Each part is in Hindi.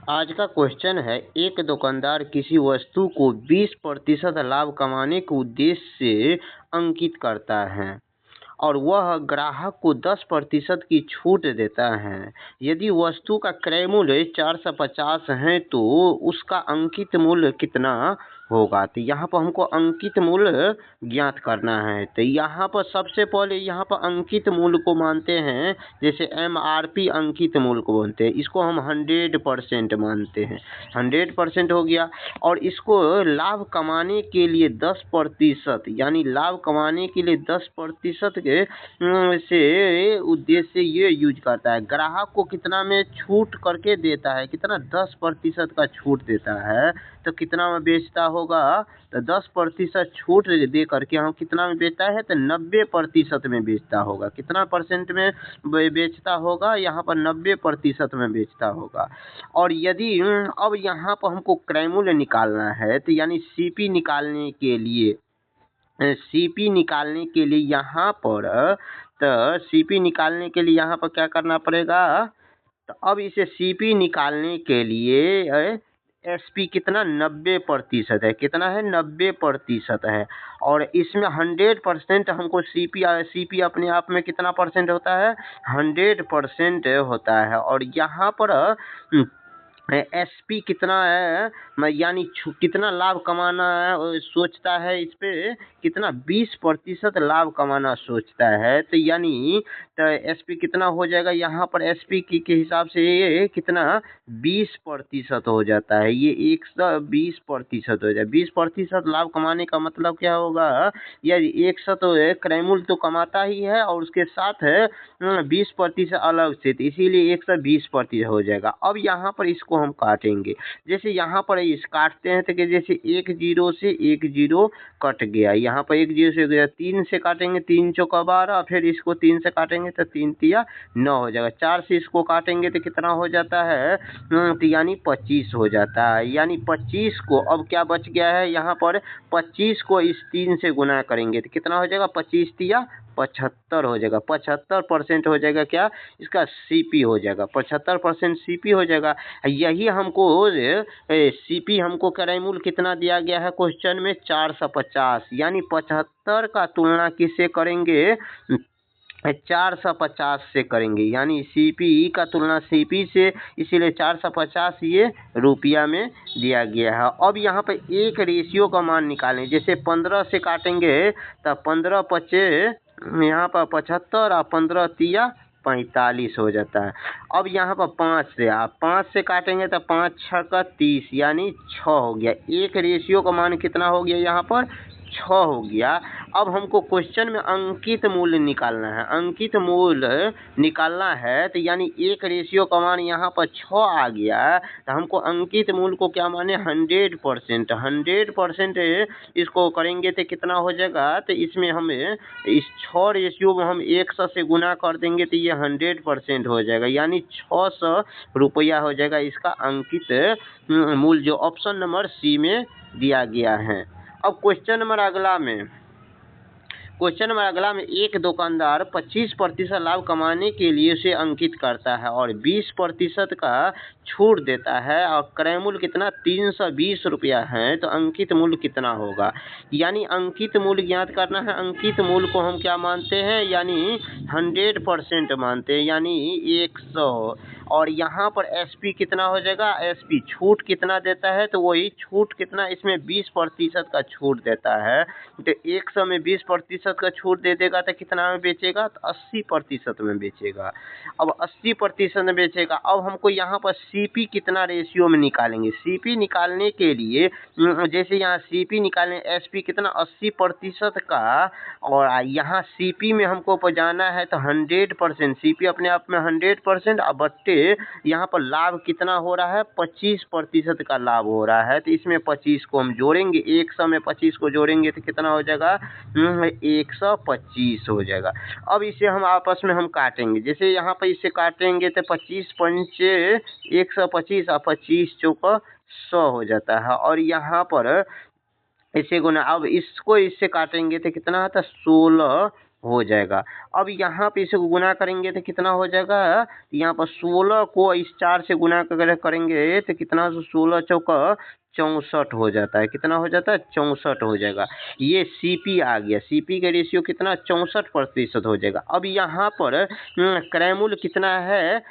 आज का क्वेश्चन है, एक दुकानदार किसी वस्तु को 20% लाभ कमाने के उद्देश्य से अंकित करता है और वह ग्राहक को 10% की छूट देता है। यदि वस्तु का क्रय मूल्य 450 है तो उसका अंकित मूल्य कितना होगा? तो यहाँ पर हमको अंकित मूल्य ज्ञात करना है। तो यहाँ पर सबसे पहले यहाँ पर अंकित मूल्य को मानते हैं, जैसे MRP अंकित मूल्य को बोलते हैं, इसको हम 100% मानते हैं। 100% हो गया। और इसको लाभ कमाने के लिए 10%, यानी लाभ कमाने के लिए 10% के से उद्देश्य से ये यूज करता है। ग्राहक को कितना में छूट करके देता है, कितना 10% का छूट देता है, तो कितना में बेचता होगा? तो 10% छूट दे करके हम कितना में बेचता है? तो 90% में बेचता होगा। कितना परसेंट में बेचता होगा? यहाँ पर 90% में बेचता होगा। और यदि अब यहाँ पर हमको क्रय मूल्य निकालना है, तो यानी CP निकालने के लिए यहाँ पर, तो CP निकालने के लिए यहाँ पर क्या करना पड़ेगा? तो अब इसे CP निकालने के लिए SP कितना 90% है। कितना है? 90% है। और इसमें 100% हमको CP अपने आप में कितना परसेंट होता है? 100% होता है। और यहाँ पर SP कितना है, यानी कितना लाभ कमाना है सोचता है, इस पे कितना 20% लाभ कमाना सोचता है। तो यानी तो SP कितना हो जाएगा? यहाँ पर SP के हिसाब से ये कितना 20% हो जाता है। ये 120% हो जाए। 20% लाभ कमाने का मतलब क्या होगा? यार 100 क्रय मूल्य तो कमाता ही है और उसके साथ है 20% अलग से, तो इसीलिए 120% हो जाएगा। अब यहाँ पर इसको हम काटेंगे। जैसे यहाँ पर इस काटते हैं तो कि जैसे 1 0 से 1 0 कट गया। यहाँ पर 1 0 से गया, 3 से काटेंगे, 3 चौका 12, फिर इसको 3 से काटेंगे तो 3 तिया 9 हो जाएगा। 4 से इसको काटेंगे तो कितना हो जाता है? तो यानी 25 हो जाता है। यानी 25 को अब क्या बच गया है यहाँ पर? 25 को इस 3 से गुना करेंगे तो कितना हो जाएगा? 25 तिया 75 हो जाएगा। 75% हो जाएगा क्या? इसका CP हो जाएगा। 75% CP हो जाएगा। यही हमको CP हमको क्रय मूल्य कितना दिया गया है क्वेश्चन में? 450। यानी 75 का तुलना किससे करेंगे? 450 से करेंगे। यानी CP का तुलना CP से, इसीलिए 450 ये रुपया में दिया गया है। अब यहाँ पे एक रेशियो का मान निकालें। जैसे 15 से काटेंगे तो 15 पचे यहाँ पर 75 और 15 तिया 45 हो जाता है। अब यहाँ पर 5 से काटेंगे तो 5 6 का 30, यानी 6 हो गया। एक रेशियो का मान कितना हो गया? यहाँ पर 6 हो गया। अब हमको क्वेश्चन में अंकित मूल्य निकालना है। अंकित मूल्य निकालना है तो यानी एक रेशियो का मान यहाँ पर 6 आ गया, तो हमको अंकित मूल्य को क्या माने? 100%। 100% इसको करेंगे तो कितना हो जाएगा? तो इसमें हमें इस 6 रेशियो में हम 100 से गुना कर देंगे तो ये 100% हो जाएगा। यानी 600 रुपया हो जाएगा इसका अंकित मूल्य, जो ऑप्शन नंबर C में दिया गया है। अब क्वेश्चन नंबर अगला में एक दुकानदार 25% लाभ कमाने के लिए उसे अंकित करता है और 20% का छूट देता है और क्रय मूल्य कितना? 320 रुपया है। तो अंकित मूल्य कितना होगा? यानी अंकित मूल्य ज्ञात करना है। अंकित मूल्य को हम क्या मानते हैं? यानी 100% मानते हैं, यानी 100। और यहाँ पर SP कितना हो जाएगा? SP छूट कितना देता है? तो वही छूट कितना, इसमें 20% का छूट देता है। तो 100 में 20% का छूट दे देगा तो कितना में बेचेगा? तो 80% में बेचेगा। अब 80% में बेचेगा। अब हमको यहाँ पर CP कितना रेशियो में निकालेंगे? CP निकालने के लिए जैसे यहाँ CP निकालें, SP कितना 80% का, और यहाँ CP में हमको जाना है तो 100%। CP अपने आप में 100% और बट्टे यहाँ पर लाभ कितना हो रहा है? 25% का लाभ हो रहा है। तो इसमें 25 को हम जोड़ेंगे, 100 में 25 को जोड़ेंगे तो कितना हो जाएगा? 125 हो जाएगा। अब इसे हम आपस में हम काटेंगे। जैसे यहाँ पर इसे काटेंगे तो 25 पंचे 125 और 25 चौका 100 हो जाता है। और यहाँ पर इसे गुना, अब इसको इससे काटेंगे तो कितना आता है? 16 हो जाएगा। अब यहाँ पे इसे गुना करेंगे तो कितना हो जाएगा, यहाँ पर 16 को इस 4 से गुना करेंगे तो कितना, 16 चौका 64 हो जाता है। कितना हो जाता है, 64 हो जाएगा। ये सीपी आ गया, सीपी का रेशियो कितना, 64% हो जाएगा। अब यहाँ पर क्रय मूल्य कितना है,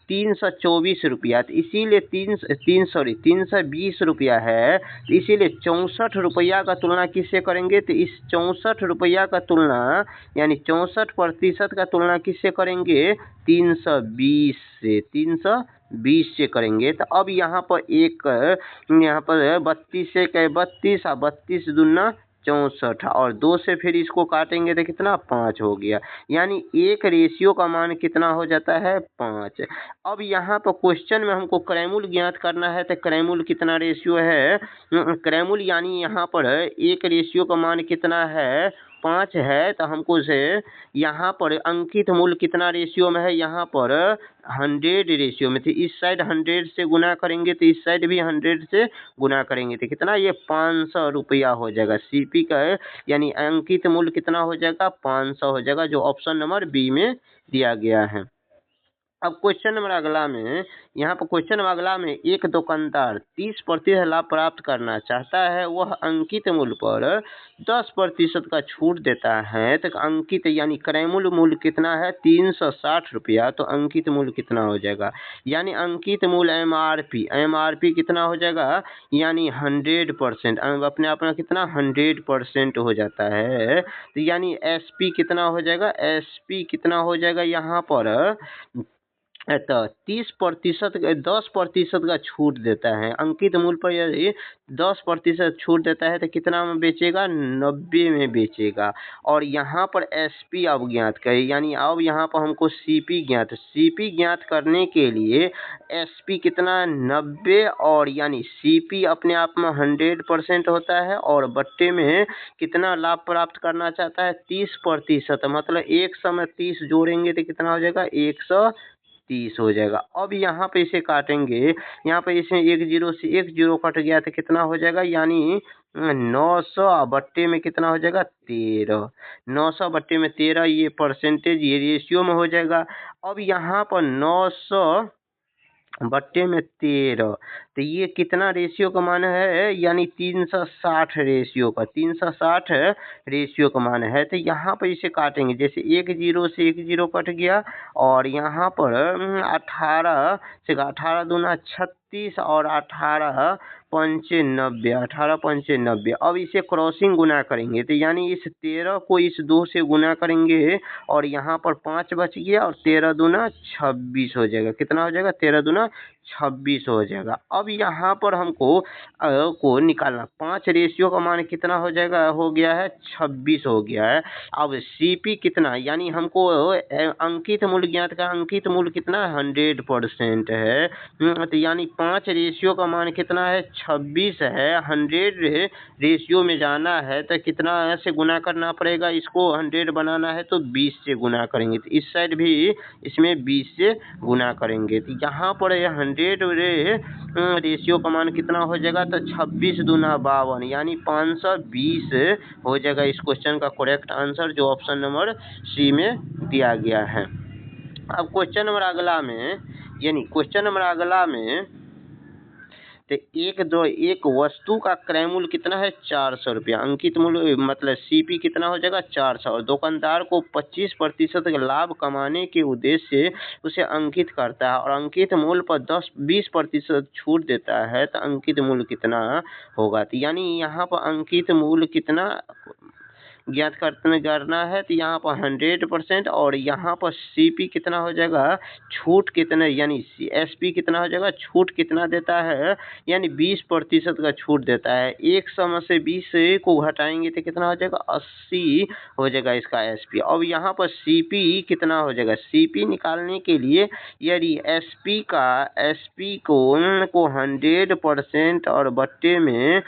324 रुपया, तो इसीलिए 320 रुपया है, तो इसीलिए 64 रुपया का तुलना किससे करेंगे, तो इस 64 रुपया का तुलना यानी 64% का तुलना किससे करेंगे, 320 से, 320 से करेंगे। तो अब यहाँ पर यहाँ पर 32 से 32 और 32 दूना 64 और 2 से फिर इसको काटेंगे तो कितना, 5 हो गया। यानी एक रेशियो का मान कितना हो जाता है, 5। अब यहाँ पर क्वेश्चन में हमको क्रय मूल्य ज्ञात करना है, तो क्रय मूल्य कितना रेशियो है, क्रय मूल्य यानी यहाँ पर एक रेशियो का मान कितना है, 5 है। तो हमको से यहाँ पर अंकित मूल्य कितना रेशियो में है, यहाँ पर 100 रेशियो में थी। इस साइड 100 से गुना करेंगे तो इस साइड भी 100 से गुना करेंगे तो कितना, ये 500 रुपया हो जाएगा। सीपी का यानी अंकित मूल्य कितना हो जाएगा, 500 हो जाएगा, जो ऑप्शन नंबर बी में दिया गया है। अब क्वेश्चन नंबर अगला में, यहाँ पर क्वेश्चन नंबर अगला में एक दुकानदार 30% लाभ प्राप्त करना चाहता है, वह अंकित मूल्य पर 10% का छूट देता है। तो अंकित यानी क्रय मूल्य कितना है, 360 रुपया, तो अंकित मूल्य कितना हो जाएगा, यानी अंकित मूल्य एमआरपी कितना हो जाएगा, यानी 100%, अपने आप में कितना 100% हो जाता है। तो यानी एसपी कितना हो जाएगा, एसपी कितना हो जाएगा, यहाँ पर तो 10% का छूट देता है। अंकित मूल्य पर यदि 10% छूट देता है तो कितना में बेचेगा, 90 में बेचेगा। और यहाँ पर एसपी अब ज्ञात करें, यानी अब यहाँ पर हमको सीपी ज्ञात करने के लिए एसपी कितना, 90, और यानी सीपी अपने आप में 100% होता है, और बट्टे में कितना लाभ प्राप्त करना चाहता है, 30%, मतलब 100 में 30 जोड़ेंगे तो कितना हो जाएगा, 130 हो जाएगा। अब यहाँ पे इसे काटेंगे, यहाँ पे इसे 10 से 10 कट गया तो कितना हो जाएगा, यानी 900 बट्टे में कितना हो जाएगा, 13, 900 बट्टे में 13, ये परसेंटेज, ये रेशियो में हो जाएगा। अब यहाँ पर 900 बट्टे में 13, तो ये कितना रेशियो का मान है, यानी 360 रेशियो का, 360 रेशियो का मान है। तो यहाँ पर इसे काटेंगे, जैसे 10 से 10 कट गया, और यहाँ पर 18 से 18 दूना 36 और 18 पंचे 90, 18 पंचे 90। अब इसे क्रॉसिंग गुना करेंगे तो यानी इस 13 को इस 2 से गुना करेंगे, और यहाँ पर 5 बच गया, और 13 दूना 26 हो जाएगा। कितना हो जाएगा, 13 दूना 26 हो जाएगा। अब यहाँ पर हमको को निकालना, 5 रेशियो का मान कितना हो जाएगा, हो गया है 26 हो गया है। अब सीपी कितना, यानी हमको अंकित मूल्य ज्ञात का, अंकित मूल्य कितना, 100% है। तो यानी 5 रेशियो का मान कितना है, 26 है। 100 रेशियो में जाना है तो कितना से गुना करना पड़ेगा, इसको 100 बनाना है तो 20 से गुना करेंगे, तो इस साइड भी इसमें 20 से गुना करेंगे। तो यहाँ पर 100 रेशियो का मान कितना हो जाएगा, तो 26 दूना 52, यानी 520 हो जाएगा इस क्वेश्चन का करेक्ट आंसर, जो ऑप्शन नंबर सी में दिया गया है। अब क्वेश्चन नंबर अगला में, यानी क्वेश्चन नंबर अगला में, तो एक वस्तु का क्रय मूल्य कितना है, 400 रुपया, अंकित मूल्य मतलब सीपी कितना हो जाएगा, 400, और दुकानदार को 25% लाभ कमाने के उद्देश्य से उसे अंकित करता है, और अंकित मूल्य पर 20% छूट देता है, तो अंकित मूल्य कितना होगा। तो यानी यहाँ पर अंकित मूल्य कितना ज्ञात करना है, तो यहाँ पर 100%, और यहाँ पर सीपी कितना हो जाएगा, छूट कितना, यानी एसपी कितना हो जाएगा, छूट कितना देता है, यानी 20% का छूट देता है। 100 में से 20 को घटाएंगे तो कितना हो जाएगा, 80 हो जाएगा इसका एसपी। अब यहाँ पर सीपी कितना हो जाएगा, सीपी निकालने के लिए यदि एसपी को 100% और बट्टे में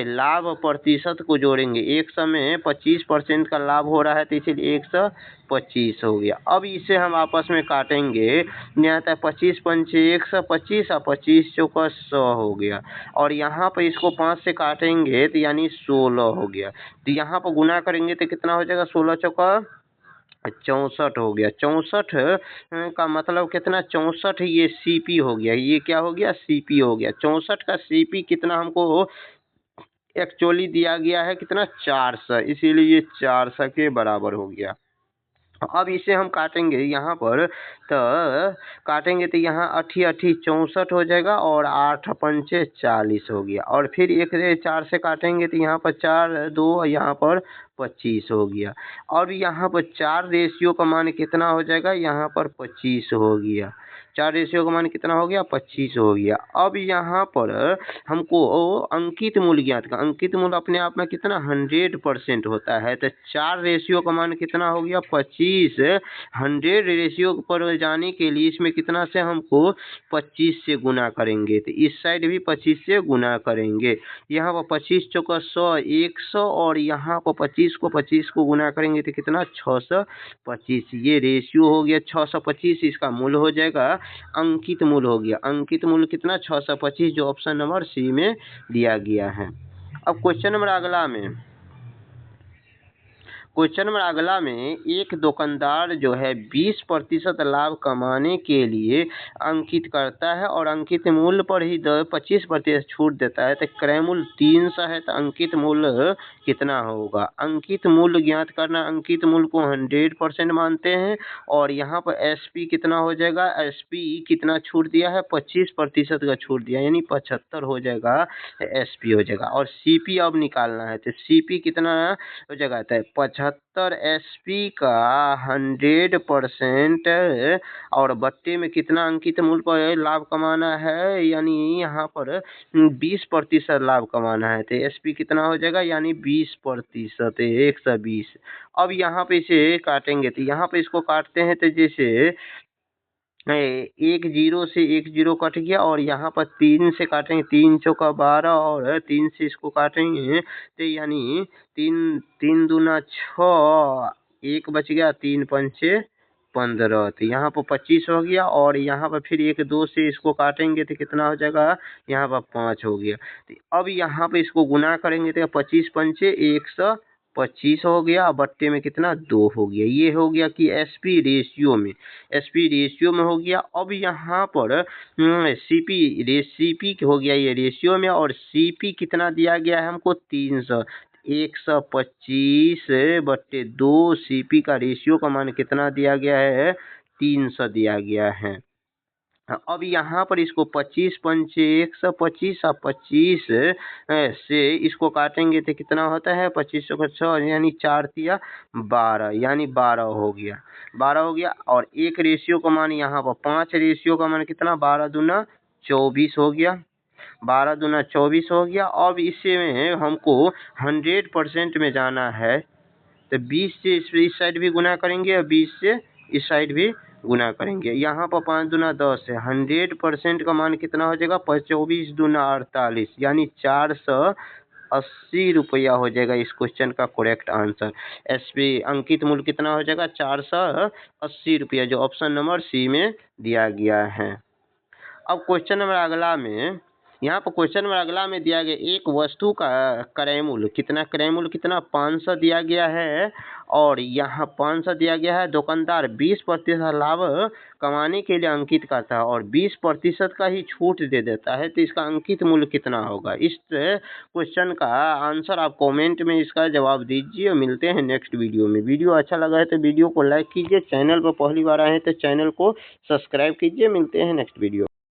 लाभ प्रतिशत को जोड़ेंगे, 100 में 25% का लाभ हो रहा है, तो इसीलिए 125 हो गया। अब इसे हम आपस में काटेंगे, यहाँ तक 25 पंचे 125 और 25 चौका 100 हो गया, और यहाँ पर इसको 5 से काटेंगे तो यानी 16 हो गया। तो यहाँ पर गुना करेंगे तो कितना हो जाएगा, 16 चौका 64 हो गया। 64 का मतलब कितना, 64 ये सीपी हो गया, ये क्या हो गया, सीपी हो गया। 64 का सीपी कितना हमको एक्चुअली दिया गया है, कितना, 400, इसीलिए ये 400 के बराबर हो गया। अब इसे हम काटेंगे यहाँ पर, तो काटेंगे तो यहाँ 8 8 64 हो जाएगा और 8 पंचे 40 हो गया। और फिर एक 4 से काटेंगे तो यहाँ पर 4 2, यहाँ पर 25 हो गया। और यहाँ पर 4 रेशियो का मान कितना हो जाएगा, यहाँ पर 25 हो गया। 4 रेशियो का मान कितना हो गया, 25 हो गया। अब यहाँ पर हमको अंकित मूल्य ज्ञात का, अंकित मूल्य अपने आप में कितना, 100% होता है। तो 4 रेशियो का मान कितना हो गया, 25। 100 रेशियो पर जाने के लिए इसमें कितना से हमको 25 से गुना करेंगे, तो इस साइड भी 25 से गुना करेंगे। यहाँ पर 25 चौका 100, 100, और यहाँ पर 25 को गुना करेंगे तो कितना, 625। ये रेशियो हो गया 625, इसका मूल्य हो जाएगा, अंकित मूल्य हो गया। अंकित मूल्य कितना, 625, जो ऑप्शन नंबर सी में दिया गया है। अब क्वेश्चन नंबर अगला में एक दुकानदार जो है 20% लाभ कमाने के लिए अंकित करता है और अंकित मूल्य पर ही 25% छूट देता है। तो क्रय मूल्य 300 है, तो अंकित मूल्य कितना होगा। अंकित मूल्य ज्ञात करना, अंकित मूल्य को 100% मानते हैं और यहाँ पर एसपी कितना हो जाएगा, एसपी कितना छूट दिया है, 25% का छूट दिया, यानी 75 हो जाएगा, एसपी हो जाएगा। और सीपी अब निकालना है, तो सीपी कितना हो जाएगा, तो 75 एसपी का 100% और बट्टे में कितना अंकित मूल्य पर लाभ कमाना है, यानी यहाँ पर 20% लाभ कमाना है। तो एसपी कितना हो जाएगा, यानी 20%, 120। अब यहाँ पे इसे काटेंगे, तो यहाँ पे इसको काटते हैं तो जैसे 1 0 से 1 0 कट गया, और यहाँ पर 3 से काटेंगे, 3 चौका 12, और 3 से इसको काटेंगे तो यानी 3 3 दूना 6, 1 बच गया, 3 पंचे 15, तो यहाँ पर 25 हो गया। और यहाँ पर फिर 1 2 से इसको काटेंगे तो कितना हो जाएगा, यहाँ पर 5 हो गया। तो अब यहाँ पे इसको गुना करेंगे तो 25 पंचे 125 हो गया, बट्टे में कितना, 2 हो गया। ये हो गया कि एसपी रेशियो में हो गया। अब यहाँ पर सीपी हो गया ये रेशियो में, और सीपी कितना दिया गया है हमको, 300। 125 बट्टे 2, सीपी का रेशियो का मान कितना दिया गया है, 300 दिया गया है। अब यहाँ पर इसको 25 पंचे 125 और 25 से इसको काटेंगे तो कितना होता है, 25 का 6, यानी 4 तिया 12, यानी 12 हो गया, 12 हो गया। और एक रेशियो का मान यहाँ पर 5 रेशियो का मान कितना, 12 दूना 24 हो गया, 12 दूना 24 हो गया। अब इसे में हमको 100% में जाना है, तो 20 से इस साइड भी गुना करेंगे और 20 से इस साइड भी गुना करेंगे। यहाँ पर 5 दूना 10 है, 100% का मान कितना हो जाएगा, 24 दूना 48, यानी 480 रुपया हो जाएगा इस क्वेश्चन का करेक्ट आंसर। एसपी अंकित मूल्य कितना हो जाएगा, 480 रुपया, जो ऑप्शन नंबर सी में दिया गया है। अब क्वेश्चन नंबर अगला में, यहाँ पर क्वेश्चन नंबर अगला में दिया गया एक वस्तु का क्रय मूल्य कितना 500 दिया गया है, और यहाँ 500 दिया गया है। दुकानदार 20% लाभ कमाने के लिए अंकित करता है और 20% का ही छूट दे देता है, तो इसका अंकित मूल्य कितना होगा। इस क्वेश्चन का आंसर आप कमेंट में इसका जवाब दीजिए। मिलते हैं नेक्स्ट वीडियो में। वीडियो अच्छा लगा है तो वीडियो को लाइक कीजिए, चैनल पर पहली बार आए हैं तो चैनल को सब्सक्राइब कीजिए। मिलते हैं नेक्स्ट वीडियो।